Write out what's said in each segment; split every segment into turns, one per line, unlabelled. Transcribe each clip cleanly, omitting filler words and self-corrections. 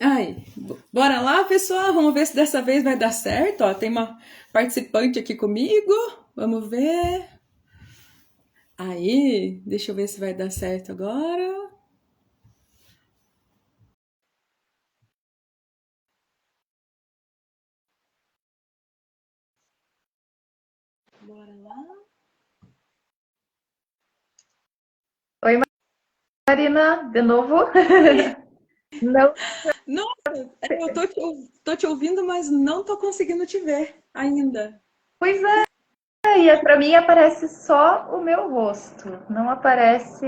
Aí, bora lá, pessoal. Vamos ver se dessa vez vai dar certo. Ó, tem uma participante aqui comigo. Vamos ver. Aí, deixa eu ver se vai dar certo agora. Bora lá.
Oi, Marina, de novo? Não,
Nossa, eu tô te ouvindo, mas não tô conseguindo te ver ainda.
pois é, e para mim aparece só o meu rosto, não aparece.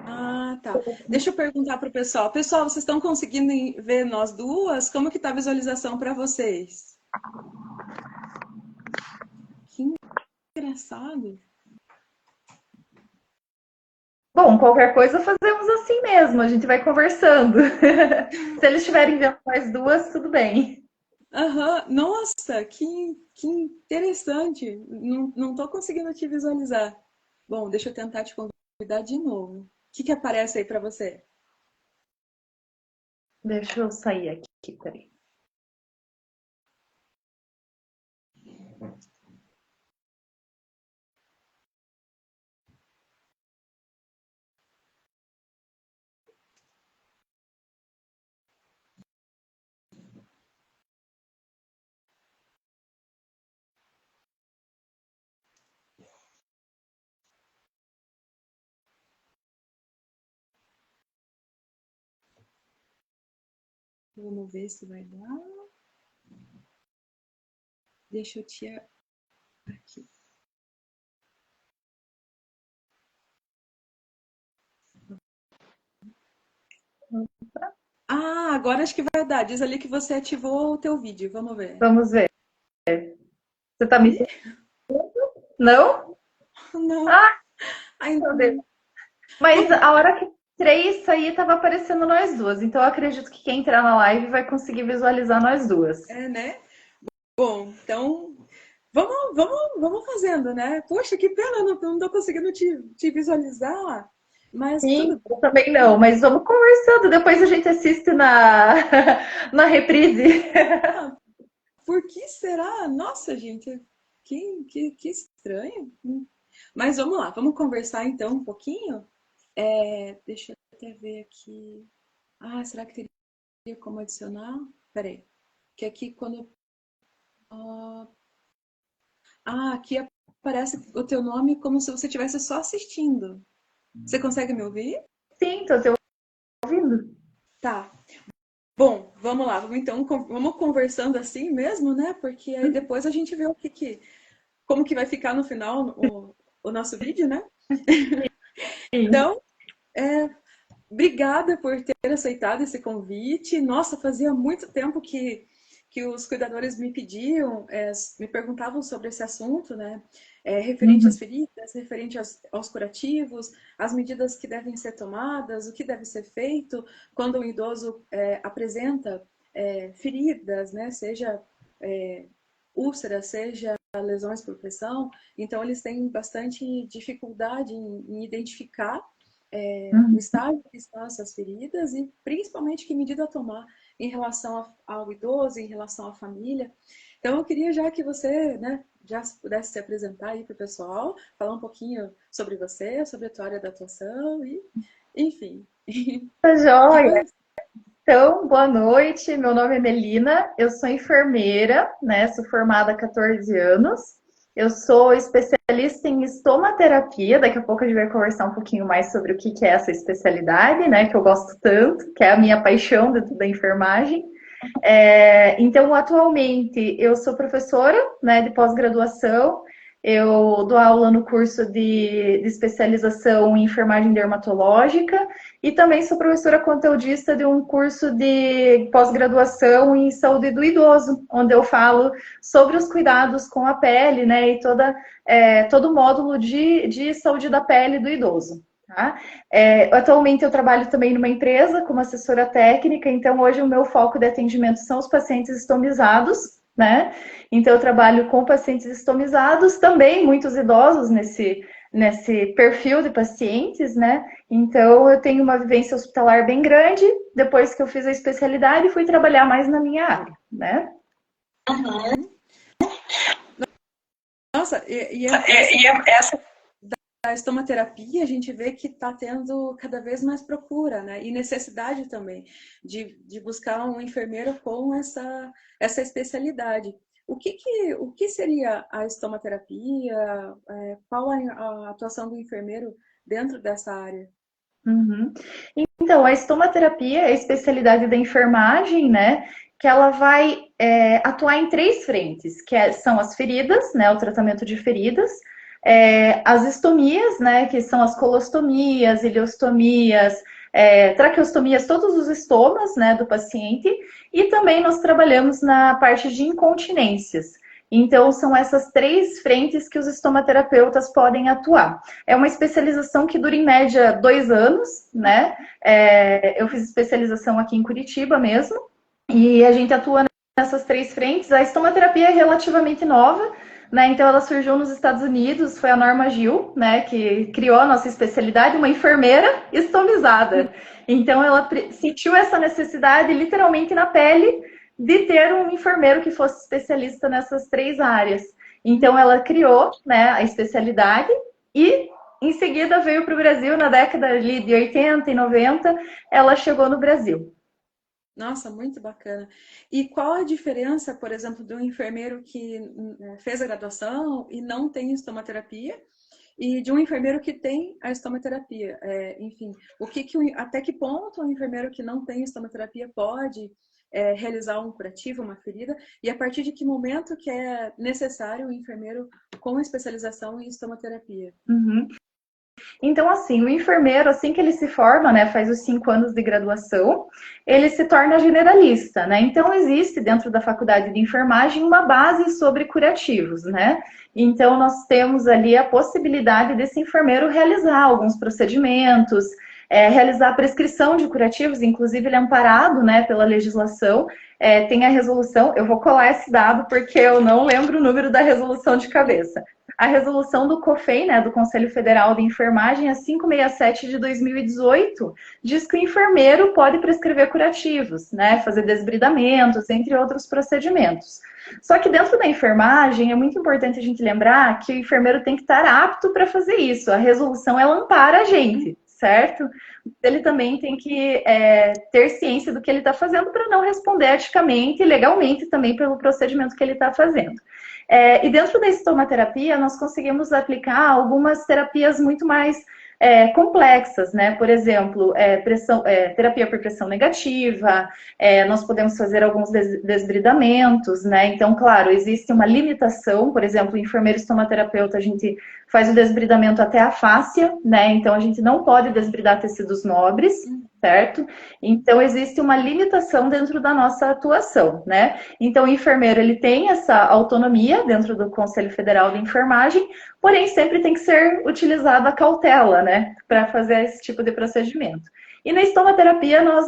Ah, tá. Deixa eu perguntar pro pessoal. Pessoal, vocês estão conseguindo ver nós duas? Como que tá a visualização para vocês? Que engraçado.
Bom, qualquer coisa fazemos assim mesmo, a gente vai conversando. Se eles estiverem vendo nós duas, tudo bem.
Aham, nossa, que interessante. Não tô conseguindo te visualizar. Bom, deixa eu tentar te convidar de novo. O que que aparece aí para você?
Deixa eu sair aqui, peraí.
Vamos ver se vai dar. Deixa eu te aqui. Ah, agora acho que vai dar. Diz ali que você ativou o teu vídeo. Vamos ver.
Vamos ver. Você tá me
Ih,
sentindo? Não?
não,
Ah,
ainda
meu Deus.
não.
Mas a hora que entrei, isso aí tava aparecendo nós duas. Então eu acredito que quem entrar na live vai conseguir visualizar nós duas.
É, né? Bom, então vamos fazendo, né? Poxa, que pena, não tô conseguindo te visualizar, mas
Sim,
tudo
eu também não, mas vamos conversando, depois a gente assiste na, na reprise.
bem. Por que será? Nossa, gente, que estranho. Mas vamos lá, vamos conversar então um pouquinho? Deixa eu até ver aqui. Ah, será que teria como adicionar? Peraí, que aqui quando. Ah, aqui aparece o teu nome como se você estivesse só assistindo. Você consegue me ouvir?
Sim, tô te ouvindo.
Tá. Bom, vamos lá, vamos conversando assim mesmo, né? Porque aí depois a gente vê como que vai ficar no final o nosso vídeo, né?
Sim.
Então, é, obrigada por ter aceitado esse convite. Nossa, fazia muito tempo que os cuidadores me pediam, me perguntavam sobre esse assunto, né? Referente às
Uhum.
feridas, referente aos curativos, as medidas que devem ser tomadas, o que deve ser feito quando um idoso apresenta feridas, né? Seja úlcera, seja lesões por pressão. Então, eles têm bastante dificuldade em identificar o
Uhum.
estágio que estão essas feridas e principalmente que medida tomar em relação ao idoso, em relação à família. Então, eu queria já que você, né, já pudesse se apresentar aí para o pessoal, falar um pouquinho sobre você, sobre a tua área da atuação e, enfim.
Tá
Que
joia.
coisa.
Então, boa noite. Meu nome é Melina, eu sou enfermeira, né? Sou formada há 14 anos. Eu sou especialista em estomaterapia. Daqui a pouco a gente vai conversar um pouquinho mais sobre o que é essa especialidade, né? Que eu gosto tanto, que é a minha paixão dentro da enfermagem. Então, atualmente, eu sou professora, né, de pós-graduação. Eu dou aula no curso de especialização em enfermagem dermatológica e também sou professora conteudista de um curso de pós-graduação em saúde do idoso, onde eu falo sobre os cuidados com a pele, né, e todo o módulo de saúde da pele do idoso. Tá? Atualmente eu trabalho também numa empresa como assessora técnica, então hoje o meu foco de atendimento são os pacientes estomizados, né? Então eu trabalho com pacientes estomizados, também muitos idosos nesse perfil de pacientes, né? Então, eu tenho uma vivência hospitalar bem grande. Depois que eu fiz a especialidade, fui trabalhar mais na minha área, né?
Nossa, essa a estomaterapia, a gente vê que está tendo cada vez mais procura, né? E necessidade também de buscar um enfermeiro com essa especialidade. O que seria a estomaterapia? Qual a atuação do enfermeiro dentro dessa área?
Uhum. Então, a estomaterapia é a especialidade da enfermagem, né? Que ela vai atuar em três frentes, são as feridas, né? O tratamento de feridas, as estomias, né? Que são as colostomias, ileostomias, traqueostomias, todos os estomas, né? Do paciente. E também nós trabalhamos na parte de incontinências. Então, são essas três frentes que os estomaterapeutas podem atuar. É uma especialização que dura em média 2 anos, né? Eu fiz especialização aqui em Curitiba mesmo, e a gente atua nessas três frentes. A estomaterapia é relativamente nova, né? Então ela surgiu nos Estados Unidos, foi a Norma Gil, né, que criou a nossa especialidade, uma enfermeira estomizada. Então ela sentiu essa necessidade literalmente na pele de ter um enfermeiro que fosse especialista nessas três áreas. Então ela criou, né, a especialidade e em seguida veio para o Brasil na década ali de 80 e 90, ela chegou no Brasil.
Nossa, muito bacana. E qual a diferença, por exemplo, de um enfermeiro que fez a graduação e não tem estomaterapia e de um enfermeiro que tem a estomaterapia? Enfim, até que ponto um enfermeiro que não tem estomaterapia pode realizar um curativo, uma ferida? E a partir de que momento que é necessário um enfermeiro com especialização em estomaterapia?
Uhum. Então, assim, o enfermeiro, assim que ele se forma, né, faz os 5 anos de graduação, ele se torna generalista, né? Então, existe dentro da faculdade de enfermagem uma base sobre curativos, né? Então, nós temos ali a possibilidade desse enfermeiro realizar alguns procedimentos, realizar a prescrição de curativos, inclusive ele é amparado, né, pela legislação, tem a resolução, eu vou colar esse dado porque eu não lembro o número da resolução de cabeça. A resolução do COFEI, né, do Conselho Federal de Enfermagem, a 567 de 2018, diz que o enfermeiro pode prescrever curativos, né, fazer desbridamentos, entre outros procedimentos. Só que dentro da enfermagem é muito importante a gente lembrar que o enfermeiro tem que estar apto para fazer isso. A resolução, ela ampara a gente, certo? Ele também tem que ter ciência do que ele está fazendo para não responder eticamente e legalmente também pelo procedimento que ele está fazendo. E dentro da estomaterapia, nós conseguimos aplicar algumas terapias muito mais complexas, né? Por exemplo, terapia por pressão negativa, nós podemos fazer alguns desbridamentos, né? Então, claro, existe uma limitação, por exemplo, o enfermeiro estomaterapeuta, a gente faz o desbridamento até a fáscia, né? Então, a gente não pode desbridar tecidos nobres, certo? Então, existe uma limitação dentro da nossa atuação, né? Então, o enfermeiro, ele tem essa autonomia dentro do Conselho Federal de Enfermagem, porém, sempre tem que ser utilizada a cautela, né? Para fazer esse tipo de procedimento. E na estomaterapia, nós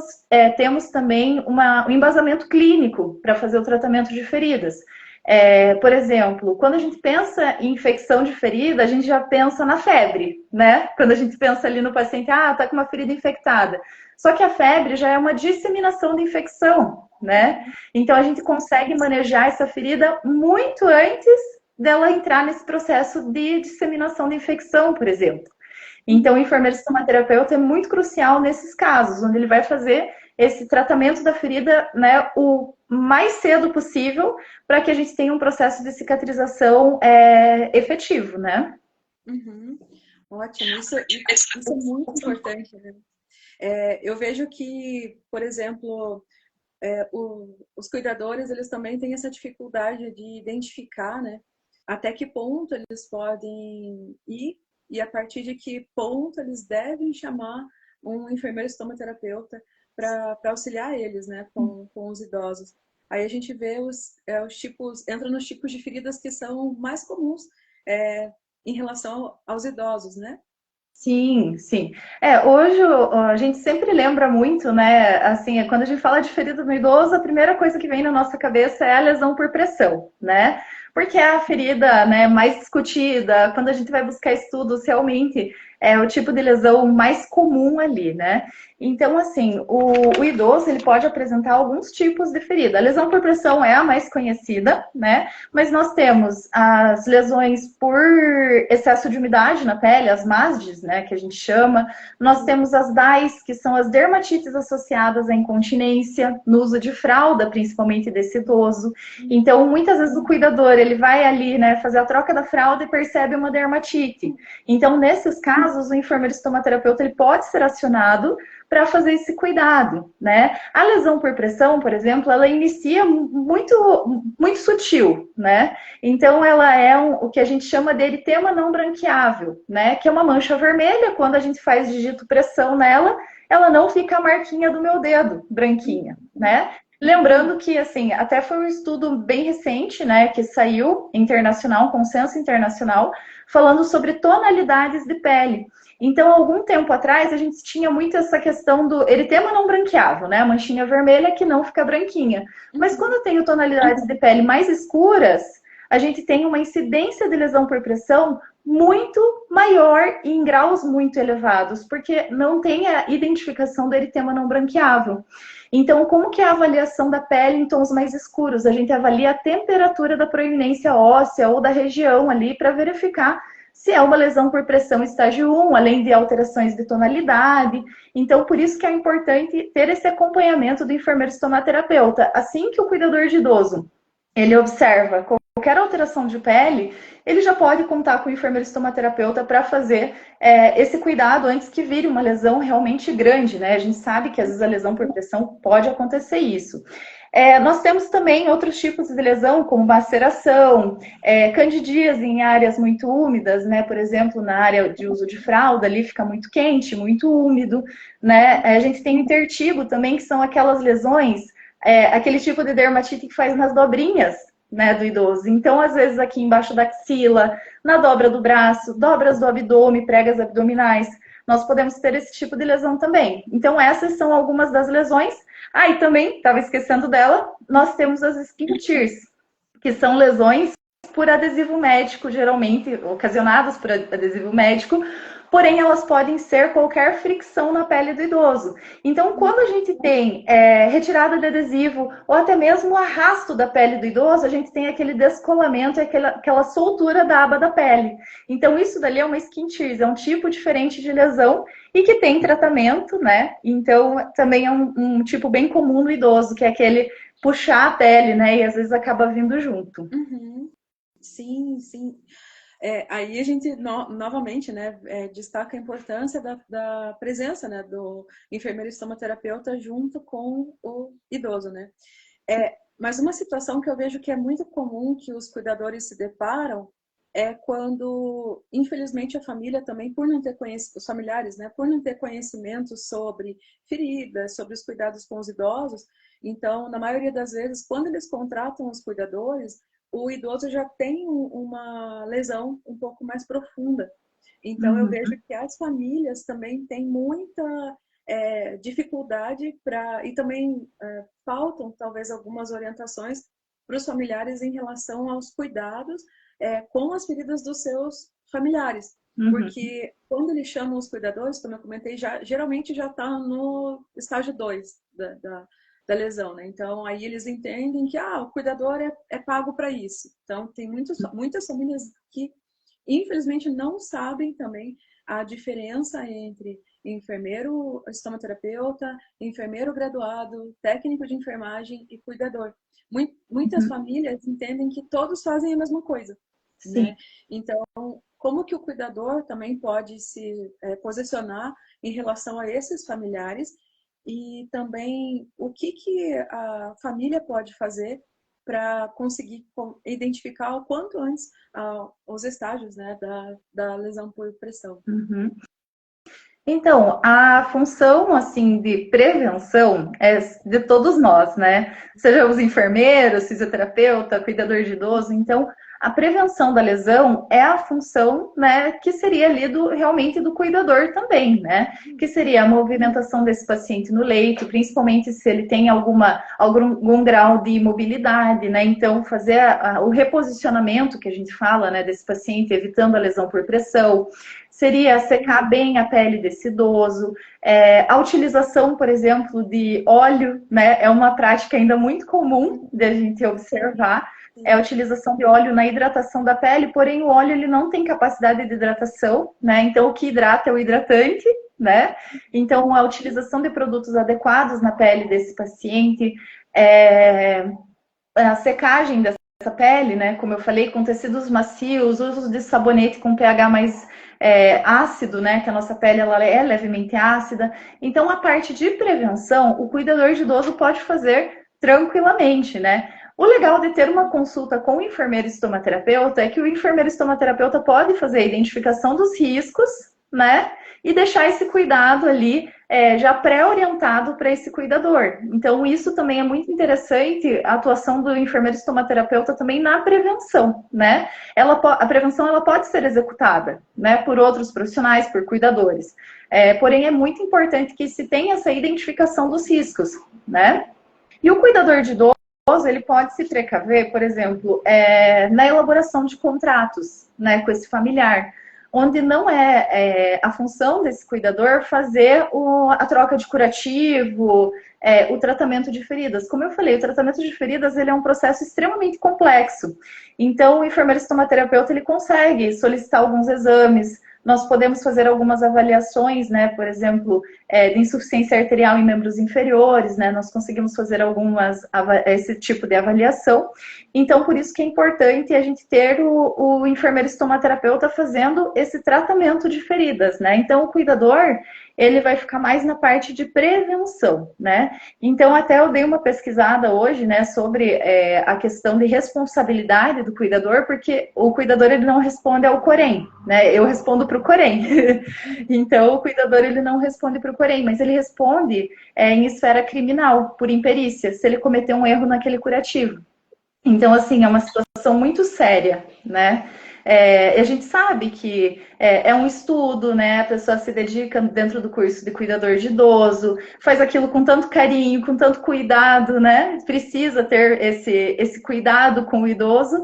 temos também um embasamento clínico para fazer o tratamento de feridas. Por exemplo, quando a gente pensa em infecção de ferida, a gente já pensa na febre, né? Quando a gente pensa ali no paciente, tá com uma ferida infectada. Só que a febre já é uma disseminação de infecção, né? Então a gente consegue manejar essa ferida muito antes dela entrar nesse processo de disseminação de infecção, por exemplo. Então o enfermeiro estomaterapeuta é muito crucial nesses casos, onde ele vai fazer esse tratamento da ferida, né, o mais cedo possível, para que a gente tenha um processo de cicatrização efetivo, né?
Uhum. Ótimo, isso é muito importante, né? Eu vejo que, por exemplo, os cuidadores, eles também têm essa dificuldade de identificar, né, até que ponto eles podem ir e a partir de que ponto eles devem chamar um enfermeiro estomaterapeuta para auxiliar eles, né, com os idosos. Aí a gente vê os tipos, entra nos tipos de feridas que são mais comuns em relação aos idosos, né?
Sim, sim. Hoje a gente sempre lembra muito, né? Assim, quando a gente fala de ferida no idoso, a primeira coisa que vem na nossa cabeça é a lesão por pressão, né? porque é a ferida, né, mais discutida. Quando a gente vai buscar estudos, realmente é o tipo de lesão mais comum ali, né? Então, assim, o idoso ele pode apresentar alguns tipos de ferida. A lesão por pressão é a mais conhecida, né? Mas nós temos as lesões por excesso de umidade na pele, as MASDs, né, que a gente chama. Nós temos as DAIs, que são as dermatites associadas à incontinência, no uso de fralda, principalmente desse idoso. Então, muitas vezes o cuidador, ele vai ali, né, fazer a troca da fralda e percebe uma dermatite. Então, nesses casos, o enfermeiro estomaterapeuta, ele pode ser acionado para fazer esse cuidado, né? A lesão por pressão, por exemplo, ela inicia muito sutil, né? Então, ela é o que a gente chama de eritema não branqueável, né? Que é uma mancha vermelha, quando a gente faz digito pressão nela, ela não fica a marquinha do meu dedo, branquinha, né? Lembrando que, assim, até foi um estudo bem recente, né, que saiu internacional, um consenso internacional, falando sobre tonalidades de pele. Então, algum tempo atrás, a gente tinha muito essa questão do eritema não branqueável, né? A manchinha vermelha que não fica branquinha. Mas quando eu tenho tonalidades de pele mais escuras, a gente tem uma incidência de lesão por pressão muito maior e em graus muito elevados, porque não tem a identificação do eritema não branqueável. Então, como que é a avaliação da pele em tons mais escuros? A gente avalia a temperatura da proeminência óssea ou da região ali para verificar se é uma lesão por pressão estágio 1, além de alterações de tonalidade. Então, por isso que é importante ter esse acompanhamento do enfermeiro estomaterapeuta. Assim que o cuidador de idoso, ele observa qualquer alteração de pele, ele já pode contar com o enfermeiro estomaterapeuta para fazer esse cuidado antes que vire uma lesão realmente grande, né? A gente sabe que às vezes a lesão por pressão pode acontecer isso. Nós temos também outros tipos de lesão, como maceração, candidíase em áreas muito úmidas, né? Por exemplo, na área de uso de fralda, ali fica muito quente, muito úmido, né? A gente tem intertigo também, que são aquelas lesões, aquele tipo de dermatite que faz nas dobrinhas, né, do idoso. Então, às vezes, aqui embaixo da axila, na dobra do braço, dobras do abdômen, pregas abdominais, nós podemos ter esse tipo de lesão também. Então, essas são algumas das lesões. E também, estava esquecendo dela, nós temos as skin tears, que são lesões por adesivo médico, geralmente ocasionadas por adesivo médico, porém elas podem ser qualquer fricção na pele do idoso. Então, quando a gente tem retirada de adesivo ou até mesmo o arrasto da pele do idoso, a gente tem aquele descolamento e aquela soltura da aba da pele. Então, isso dali é uma skin tears, é um tipo diferente de lesão e que tem tratamento, né? Então, também é um tipo bem comum no idoso, que é aquele puxar a pele, né? E às vezes acaba vindo junto.
Uhum. Sim, sim. Aí a gente novamente, né, destaca a importância da presença, né, do enfermeiro estomaterapeuta junto com o idoso, né? Mas uma situação que eu vejo que é muito comum que os cuidadores se deparam é quando, infelizmente, a família também, por não ter conhecimento, os familiares, né, por não ter conhecimento sobre feridas, sobre os cuidados com os idosos, então, na maioria das vezes, quando eles contratam os cuidadores, o idoso já tem uma lesão um pouco mais profunda. Então, eu vejo que as famílias também têm muita dificuldade e também faltam, talvez, algumas orientações para os familiares em relação aos cuidados com as feridas dos seus familiares. Porque quando eles chamam os cuidadores, como eu comentei, geralmente já está no estágio 2 da lesão, né? Então, aí eles entendem que o cuidador é pago para isso. Então, tem muitas famílias que, infelizmente, não sabem também a diferença entre enfermeiro estomaterapeuta, enfermeiro graduado, técnico de enfermagem e cuidador. Muitas famílias entendem que todos fazem a mesma coisa, né? Então, como que o cuidador também pode se posicionar em relação a esses familiares e também o que a família pode fazer para conseguir identificar o quanto antes os estágios, né, da lesão por pressão.
Então, a função, assim, de prevenção é de todos nós, né? Seja os enfermeiros, fisioterapeuta, cuidador de idoso. Então, a prevenção da lesão é a função, né, que seria ali realmente do cuidador também, né? Que seria a movimentação desse paciente no leito, principalmente se ele tem algum grau de imobilidade, né? Então, fazer o reposicionamento que a gente fala, né, desse paciente, evitando a lesão por pressão, seria secar bem a pele desse idoso. A utilização, por exemplo, de óleo, né, é uma prática ainda muito comum de a gente observar, é a utilização de óleo na hidratação da pele, porém o óleo ele não tem capacidade de hidratação, né? Então o que hidrata é o hidratante, né? Então a utilização de produtos adequados na pele desse paciente, a secagem dessa pele, né? Como eu falei, com tecidos macios, uso de sabonete com pH mais ácido, né? Que a nossa pele ela é levemente ácida. Então a parte de prevenção, o cuidador de idoso pode fazer tranquilamente, né? O legal de ter uma consulta com o enfermeiro estomaterapeuta é que o enfermeiro estomaterapeuta pode fazer a identificação dos riscos, né? E deixar esse cuidado ali já pré-orientado para esse cuidador. Então, isso também é muito interessante, a atuação do enfermeiro estomaterapeuta também na prevenção, né? A prevenção ela pode ser executada, né? Por outros profissionais, por cuidadores. Porém, é muito importante que se tenha essa identificação dos riscos, né? E o cuidador de idoso, ele pode se precaver, por exemplo, na elaboração de contratos, né, com esse familiar, onde não é a função desse cuidador fazer a troca de curativo, o tratamento de feridas. Como eu falei, o tratamento de feridas ele é um processo extremamente complexo. Então, o enfermeiro estomaterapeuta ele consegue solicitar alguns exames. Nós podemos fazer algumas avaliações, né? Por exemplo, de insuficiência arterial em membros inferiores, né? Nós conseguimos fazer esse tipo de avaliação. Então, por isso que é importante a gente ter o enfermeiro estomaterapeuta fazendo esse tratamento de feridas, né? Então, o cuidador, ele vai ficar mais na parte de prevenção, né? Então, até eu dei uma pesquisada hoje, né, sobre a questão de responsabilidade do cuidador, porque o cuidador, ele não responde ao Corém, né? Eu respondo para o Corém. Então, o cuidador, ele não responde para o Corém, mas ele responde em esfera criminal, por imperícia, se ele cometer um erro naquele curativo. Então, assim, é uma situação muito séria, né? A gente sabe que é um estudo, né? A pessoa se dedica dentro do curso de cuidador de idoso, faz aquilo com tanto carinho, com tanto cuidado, né? Precisa ter esse cuidado com o idoso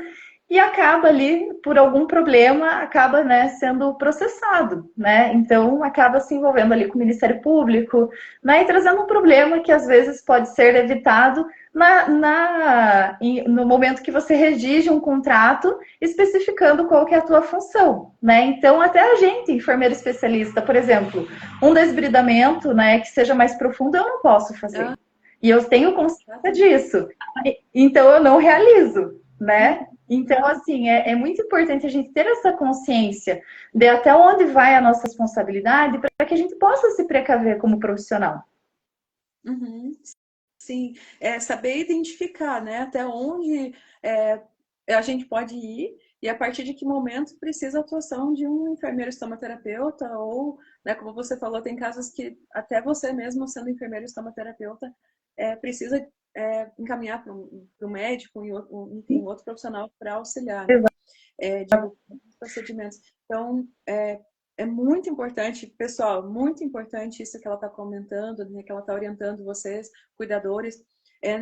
e acaba ali, por algum problema, acaba, né, sendo processado, né? Então, acaba se envolvendo ali com o Ministério Público, né? E trazendo um problema que às vezes pode ser evitado no momento que você redige um contrato especificando qual que é a tua função, né? Então, até a gente, enfermeiro especialista, por exemplo, um desbridamento, né, que seja mais profundo, eu não posso fazer. E eu tenho consciência disso. Então, eu não realizo, né? Então, assim, é muito importante a gente ter essa consciência de até onde vai a nossa responsabilidade para que a gente possa se precaver como profissional.
Uhum. Sim, saber identificar, né, até onde a gente pode ir e a partir de que momento precisa a atuação de um enfermeiro estomaterapeuta ou, né, como você falou, tem casos que até você mesmo sendo enfermeiro estomaterapeuta precisa encaminhar para um médico e enfim, outro profissional para auxiliar, né, de alguns procedimentos. Então, é muito importante, pessoal, muito importante isso que ela está comentando, né, que ela está orientando vocês, cuidadores,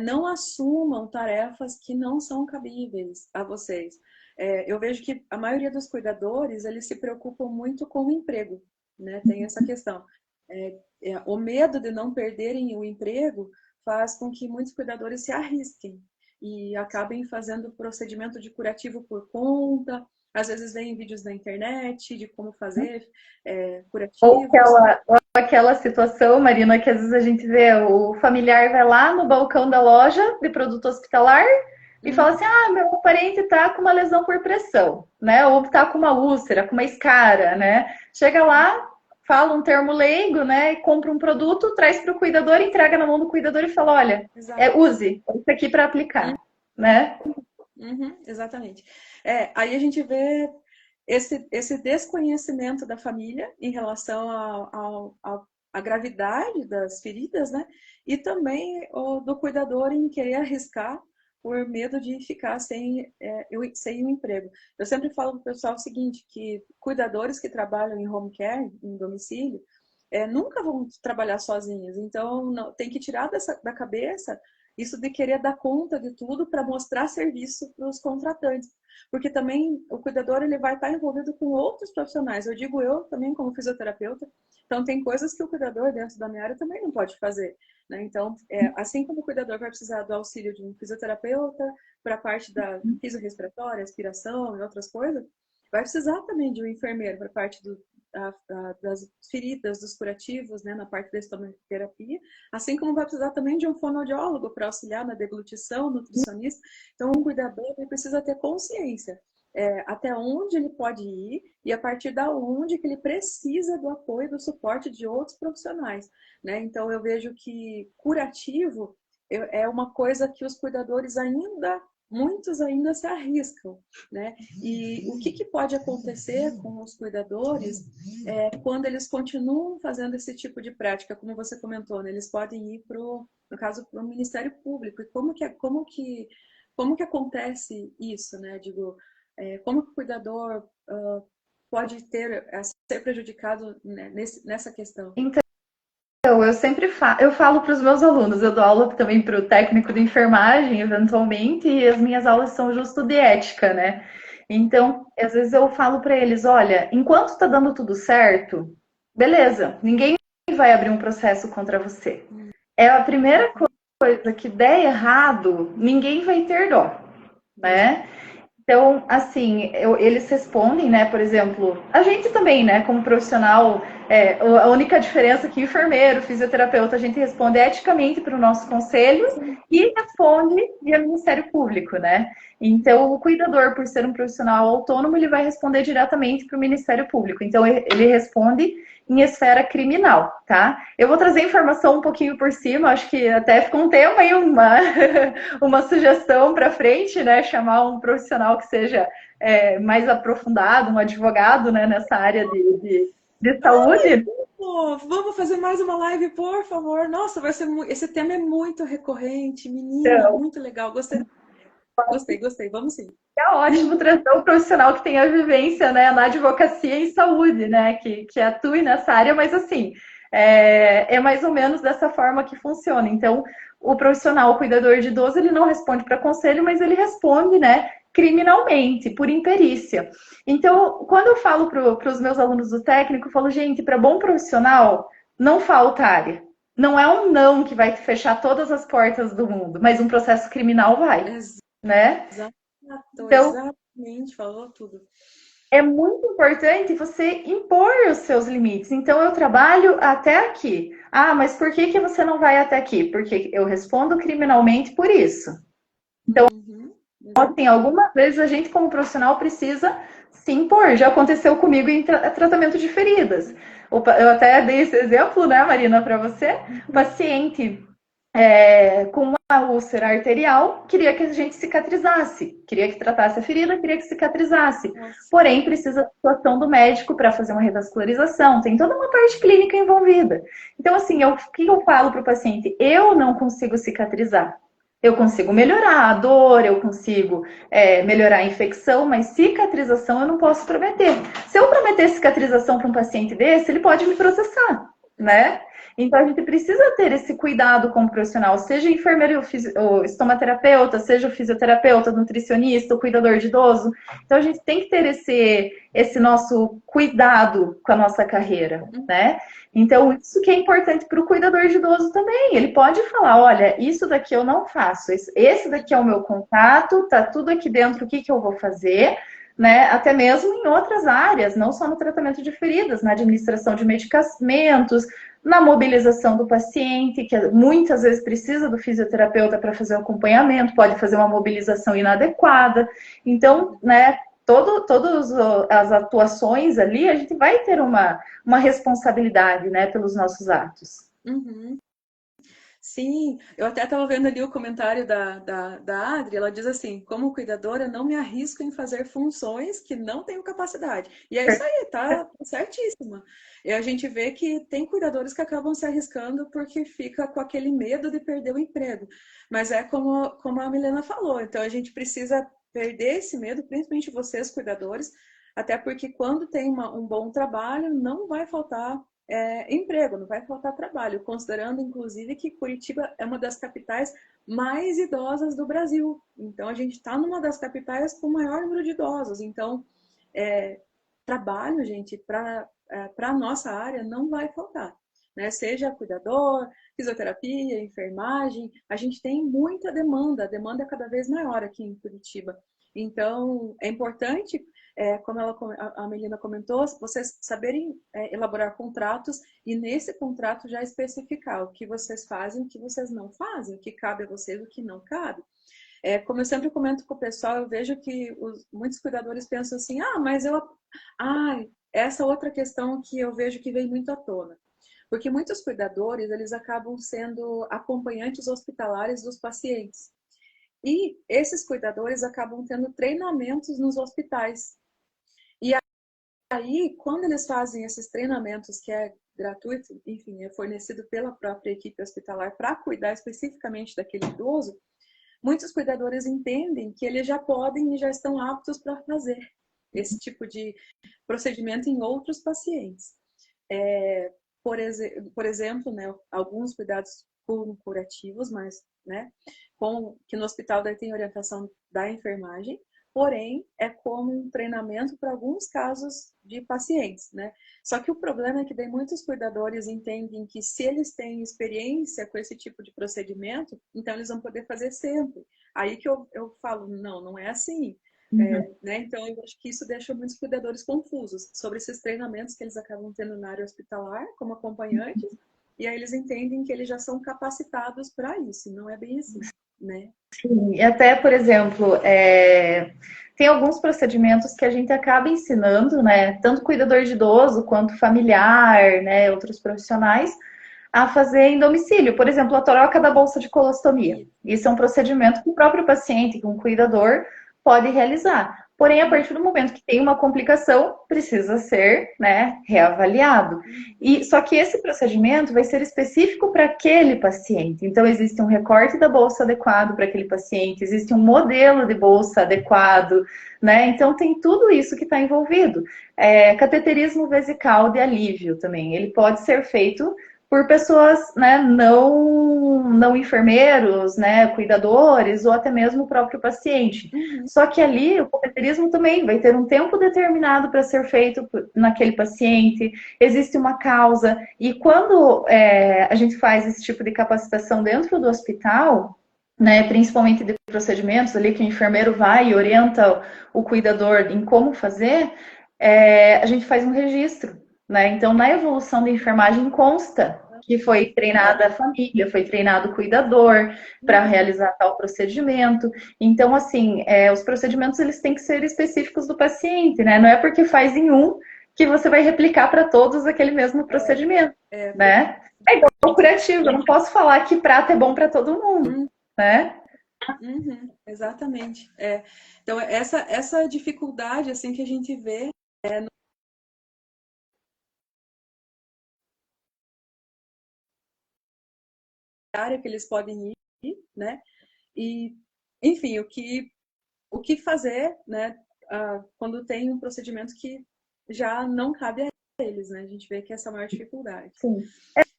não assumam tarefas que não são cabíveis a vocês. Eu vejo que a maioria dos cuidadores, eles se preocupam muito com o emprego, né? Tem essa questão. O medo de não perderem o emprego faz com que muitos cuidadores se arrisquem e acabem fazendo procedimento de curativo por conta. Às vezes vem vídeos na internet de como fazer curativos.
Ou aquela situação, Marina, que às vezes a gente vê o familiar vai lá no balcão da loja de produto hospitalar e fala assim, meu parente tá com uma lesão por pressão, né? Ou tá com uma úlcera, com uma escara, né? Chega lá, fala um termo leigo, né? E compra um produto, traz para o cuidador, entrega na mão do cuidador e fala, olha, use isso aqui para aplicar, né?
Exatamente. Aí a gente vê esse desconhecimento da família em relação à gravidade das feridas, né? E também do cuidador em querer arriscar por medo de ficar sem um emprego. Eu sempre falo para o pessoal o seguinte, que cuidadores que trabalham em home care, em domicílio, nunca vão trabalhar sozinhos. Então, tem que tirar da cabeça isso de querer dar conta de tudo para mostrar serviço para os contratantes. Porque também o cuidador ele vai estar envolvido com outros profissionais. Eu digo eu também como fisioterapeuta. Então, tem coisas que o cuidador dentro da minha área também não pode fazer. Né? Então, assim como o cuidador vai precisar do auxílio de um fisioterapeuta para a parte da fisorrespiratória, aspiração e outras coisas, vai precisar também de um enfermeiro para a parte das feridas, dos curativos, né, na parte da estomaterapia, assim como vai precisar também de um fonoaudiólogo para auxiliar na deglutição, nutricionista. Então, um cuidador ele precisa ter consciência até onde ele pode ir e a partir da onde que ele precisa do apoio, do suporte de outros profissionais. Né? Então, eu vejo que curativo é uma coisa que os cuidadores muitos ainda se arriscam, né? E o que pode acontecer com os cuidadores quando eles continuam fazendo esse tipo de prática, como você comentou, né? Eles podem ir no caso, para o Ministério Público. E como que acontece isso, né? Digo, como que o cuidador pode ser prejudicado, né, nessa questão?
Então, eu falo para os meus alunos, eu dou aula também para o técnico de enfermagem, eventualmente, e as minhas aulas são justo de ética, né? Então, às vezes eu falo para eles, olha, enquanto está dando tudo certo, beleza, ninguém vai abrir um processo contra você. É a primeira coisa que der errado, ninguém vai ter dó, né? Então, assim, eles respondem, né? Por exemplo, a gente também, né? Como profissional, a única diferença é que enfermeiro, fisioterapeuta, a gente responde eticamente para o nosso conselho e responde via Ministério Público, né? Então, o cuidador, por ser um profissional autônomo, ele vai responder diretamente para o Ministério Público. Então, ele responde em esfera criminal, tá? Eu vou trazer informação um pouquinho por cima, acho que até ficou um tema aí, uma sugestão para frente, né? Chamar um profissional que seja mais aprofundado, um advogado, né? Nessa área de saúde.
Ai, vamos fazer mais uma live, por favor. Nossa, esse tema é muito recorrente, menina,
Então,
muito legal. Gostei. Vamos sim.
é ótimo trazer um profissional que tenha vivência, né, na advocacia em saúde, né, que atue nessa área, mas assim, é mais ou menos dessa forma que funciona. Então, o profissional, o cuidador de idoso, ele não responde para conselho, mas ele responde, né, criminalmente, por imperícia. Então, quando eu falo para os meus alunos do técnico, eu falo, gente, para bom profissional, não falta área. Não é um não que vai fechar todas as portas do mundo, mas um processo criminal vai, né? Então,
Exatamente, falou tudo.
é muito importante você impor os seus limites. Então, eu trabalho até aqui. Ah, mas por que você não vai até aqui? Porque eu respondo criminalmente por isso. Então, assim, algumas vezes a gente, como profissional, precisa se impor. Já aconteceu comigo em tratamento de feridas. Eu até dei esse exemplo, né, Marina, para você. Paciente com uma úlcera arterial, queria que a gente cicatrizasse, queria que tratasse a ferida, queria que cicatrizasse. Porém, precisa da atuação do médico para fazer uma revascularização, tem toda uma parte clínica envolvida. Então, assim, o que eu falo para o paciente? Eu não consigo cicatrizar. Eu consigo melhorar a dor, eu consigo melhorar a infecção, mas cicatrização eu não posso prometer. Se eu prometer cicatrização para um paciente desse, ele pode me processar, né? Então, a gente precisa ter esse cuidado como profissional, seja enfermeiro ou estomaterapeuta, seja o fisioterapeuta, nutricionista, o cuidador de idoso. Então, a gente tem que ter esse nosso cuidado com a nossa carreira, né? Então, isso que é importante para o cuidador de idoso também. Ele pode falar, olha, isso daqui eu não faço, esse daqui é o meu contato, tá tudo aqui dentro, o que eu vou fazer, né? Até mesmo em outras áreas, não só no tratamento de feridas, na administração de medicamentos, na mobilização do paciente, que muitas vezes precisa do fisioterapeuta para fazer o acompanhamento, pode fazer uma mobilização inadequada. Então, né, todas as atuações ali, a gente vai ter uma responsabilidade, né, pelos nossos atos.
Sim, eu até estava vendo ali o comentário da Adri, ela diz assim, como cuidadora, não me arrisco em fazer funções que não tenho capacidade. E é isso aí, tá certíssima. E a gente vê que tem cuidadores que acabam se arriscando porque fica com aquele medo de perder o emprego. Mas é como a Milena falou, então a gente precisa perder esse medo, principalmente vocês, cuidadores, até porque quando tem um bom trabalho, não vai faltar emprego, não vai faltar trabalho, considerando inclusive que Curitiba é uma das capitais mais idosas do Brasil. Então a gente está numa das capitais com o maior número de idosos. Então, trabalho, gente, para a nossa área não vai faltar. Né? Seja cuidador, fisioterapia, enfermagem, a gente tem muita demanda, a demanda é cada vez maior aqui em Curitiba. Então, é importante como a Melina comentou, vocês saberem elaborar contratos e nesse contrato já especificar o que vocês fazem, o que vocês não fazem, o que cabe a vocês, o que não cabe. Como eu sempre comento com o pessoal, eu vejo que muitos cuidadores pensam assim, mas essa outra questão que eu vejo que vem muito à tona. Porque muitos cuidadores, eles acabam sendo acompanhantes hospitalares dos pacientes. E esses cuidadores acabam tendo treinamentos nos hospitais. E aí, quando eles fazem esses treinamentos, que é gratuito, enfim, é fornecido pela própria equipe hospitalar para cuidar especificamente daquele idoso, muitos cuidadores entendem que eles já podem e já estão aptos para fazer esse tipo de procedimento em outros pacientes. Por exemplo, né, alguns cuidados curativos, mas que no hospital daí tem orientação da enfermagem, porém é como um treinamento para alguns casos de pacientes, né? Só que o problema é que daí muitos cuidadores entendem que se eles têm experiência com esse tipo de procedimento, então eles vão poder fazer sempre. Aí que eu falo, não é assim. Né? Então, eu acho que isso deixa muitos cuidadores confusos sobre esses treinamentos que eles acabam tendo na área hospitalar, como acompanhantes, e aí eles entendem que eles já são capacitados para isso, não é bem assim, né?
Sim, e até, por exemplo, tem alguns procedimentos que a gente acaba ensinando, né, tanto cuidador de idoso quanto familiar, né, outros profissionais, a fazer em domicílio. Por exemplo, a troca da bolsa de colostomia. Isso é um procedimento que o próprio paciente, que um cuidador, pode realizar. Porém, a partir do momento que tem uma complicação, precisa ser, né, reavaliado. E só que esse procedimento vai ser específico para aquele paciente. Então, existe um recorte da bolsa adequado para aquele paciente, existe um modelo de bolsa adequado, né? Então, tem tudo isso que está envolvido. Cateterismo vesical de alívio também. Ele pode ser feito por pessoas, né, não enfermeiros, né, cuidadores, ou até mesmo o próprio paciente. Só que ali o cateterismo também vai ter um tempo determinado para ser feito naquele paciente, existe uma causa, e quando a gente faz esse tipo de capacitação dentro do hospital, né, principalmente de procedimentos ali que o enfermeiro vai e orienta o cuidador em como fazer, a gente faz um registro. Né? Então, na evolução da enfermagem consta que foi treinada a família, foi treinado o cuidador para realizar tal procedimento. Então, assim, os procedimentos eles têm que ser específicos do paciente, né? Não é porque faz em um que você vai replicar para todos aquele mesmo procedimento, né? É igual ao curativo, eu não posso falar que prata é bom para todo mundo, né?
Exatamente. Então, essa dificuldade assim que a gente vê área que eles podem ir, né? E, enfim, o que fazer, né? Quando tem um procedimento que já não cabe a eles, né? A gente vê que essa é a maior dificuldade.
Sim.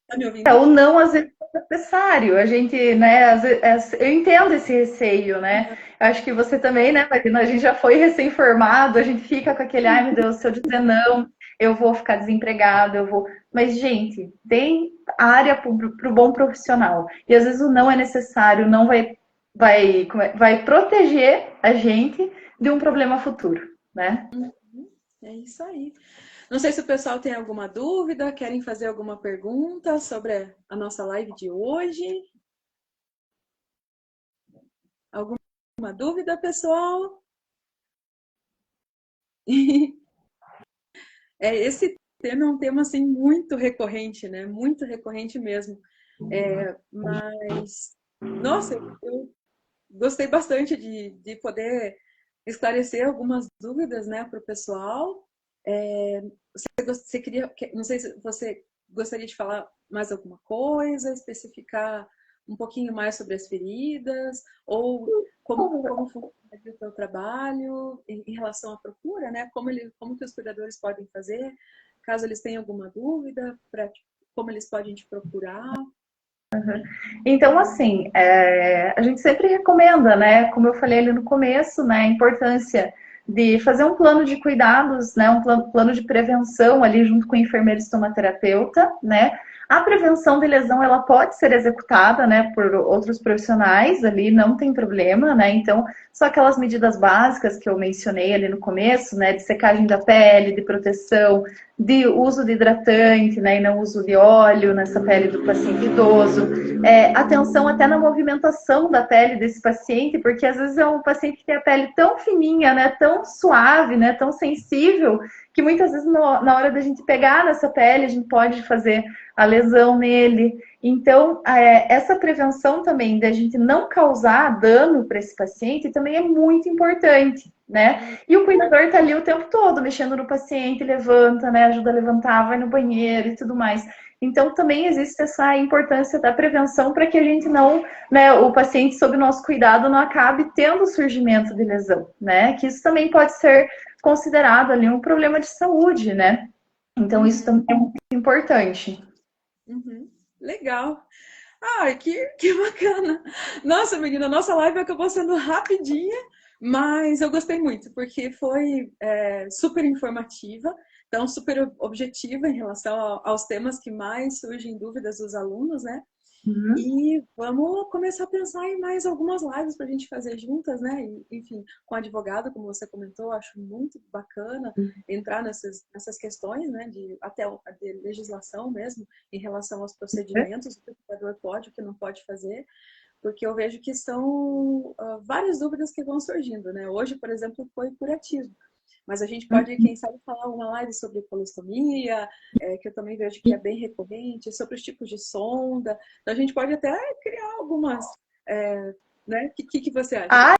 Tá me ouvindo?
O não, às vezes, é necessário. A gente, né, eu entendo esse receio, né? Acho que você também, né, Marina? A gente já foi recém-formado, a gente fica com aquele, ai meu Deus, se eu dizer não, eu vou ficar desempregado, eu vou. Mas, gente, tem área para o bom profissional. E às vezes o não é necessário, não vai proteger a gente de um problema futuro, né?
É isso aí. Não sei se o pessoal tem alguma dúvida, querem fazer alguma pergunta sobre a nossa live de hoje. Alguma dúvida, pessoal? Esse tema é um tema assim muito recorrente, né? Muito recorrente mesmo. Mas, nossa, eu gostei bastante de poder esclarecer algumas dúvidas, né, para o pessoal. Você queria, não sei se você gostaria de falar mais alguma coisa, especificar um pouquinho mais sobre as feridas, ou como funciona o seu trabalho em relação à procura, né? Como que os cuidadores podem fazer, caso eles tenham alguma dúvida, como eles podem te procurar.
Então, assim, a gente sempre recomenda, né? Como eu falei ali no começo, né? A importância de fazer um plano de cuidados, né? Um plano de prevenção ali junto com o enfermeiro estomaterapeuta, né? A prevenção de lesão, ela pode ser executada, né, por outros profissionais ali, não tem problema, né? Então, só aquelas medidas básicas que eu mencionei ali no começo, né, de secagem da pele, de proteção, de uso de hidratante, né, e não uso de óleo nessa pele do paciente idoso. Atenção até na movimentação da pele desse paciente, porque às vezes é um paciente que tem a pele tão fininha, né, tão suave, né, tão sensível, que muitas vezes na hora da gente pegar nessa pele, a gente pode fazer a lesão nele. Então, essa prevenção também da gente não causar dano para esse paciente também é muito importante, né? E o cuidador está ali o tempo todo, mexendo no paciente, levanta, né? Ajuda a levantar, vai no banheiro e tudo mais. Então, também existe essa importância da prevenção para que a gente não, né, o paciente sob nosso cuidado não acabe tendo surgimento de lesão, né? Que isso também pode ser considerado ali um problema de saúde, né? Então, isso também é muito importante.
Legal. Ai, que bacana. Nossa, menina, nossa live acabou sendo rapidinha, mas eu gostei muito, porque foi super informativa, então super objetiva em relação aos temas que mais surgem dúvidas dos alunos, né?
Uhum.
E vamos começar a pensar em mais algumas lives para a gente fazer juntas, né? Enfim, com advogado, como você comentou, acho muito bacana entrar nessas questões, né? Até de legislação mesmo, em relação aos procedimentos, o que o cuidador pode, o que não pode fazer, porque eu vejo que são várias dúvidas que vão surgindo, né? Hoje, por exemplo, foi curatismo. Mas a gente pode, quem sabe, falar uma live sobre colostomia, que eu também vejo que é bem recorrente, sobre os tipos de sonda. Então a gente pode até criar algumas, né? O que você acha?
Ah,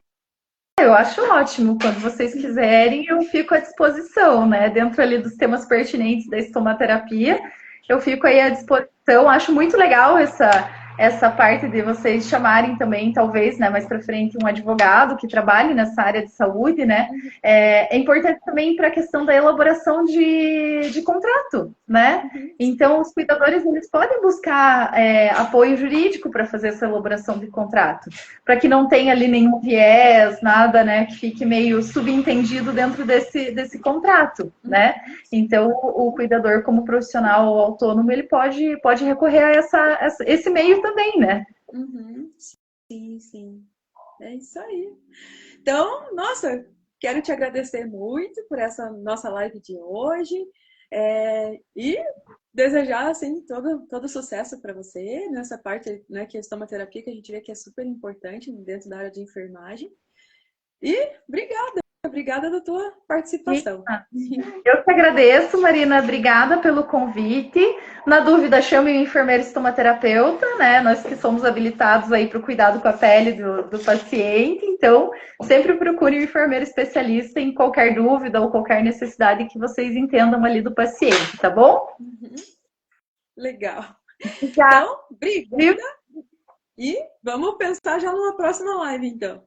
eu acho ótimo. Quando vocês quiserem, eu fico à disposição, né? Dentro ali dos temas pertinentes da estomaterapia, eu fico aí à disposição. Acho muito legal essa parte de vocês chamarem também, talvez, né, mais para frente, um advogado que trabalhe nessa área de saúde, né? É importante também para a questão da elaboração de contrato, né? Então, os cuidadores eles podem buscar apoio jurídico para fazer essa elaboração de contrato, para que não tenha ali nenhum viés, nada, né, que fique meio subentendido dentro desse contrato, né? Então, o cuidador, como profissional ou autônomo, ele pode recorrer a esse meio também, né?
Sim, sim. É isso aí. Então, nossa, quero te agradecer muito por essa nossa live de hoje e desejar assim todo sucesso para você nessa parte, né, que é a estomaterapia, que a gente vê que é super importante dentro da área de enfermagem. E obrigada da tua participação.
Eu que agradeço, Marina. Obrigada pelo convite. Na dúvida, chame o enfermeiro estomaterapeuta, né? Nós que somos habilitados aí para o cuidado com a pele do paciente. Então, sempre procure um enfermeiro especialista em qualquer dúvida ou qualquer necessidade que vocês entendam ali do paciente, tá bom?
Legal.
Já.
Então, obrigada. E vamos pensar já numa próxima live, então.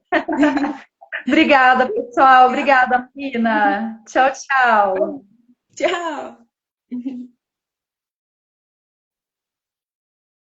Obrigada, pessoal. Obrigada, Marina. Tchau, tchau.
Tchau.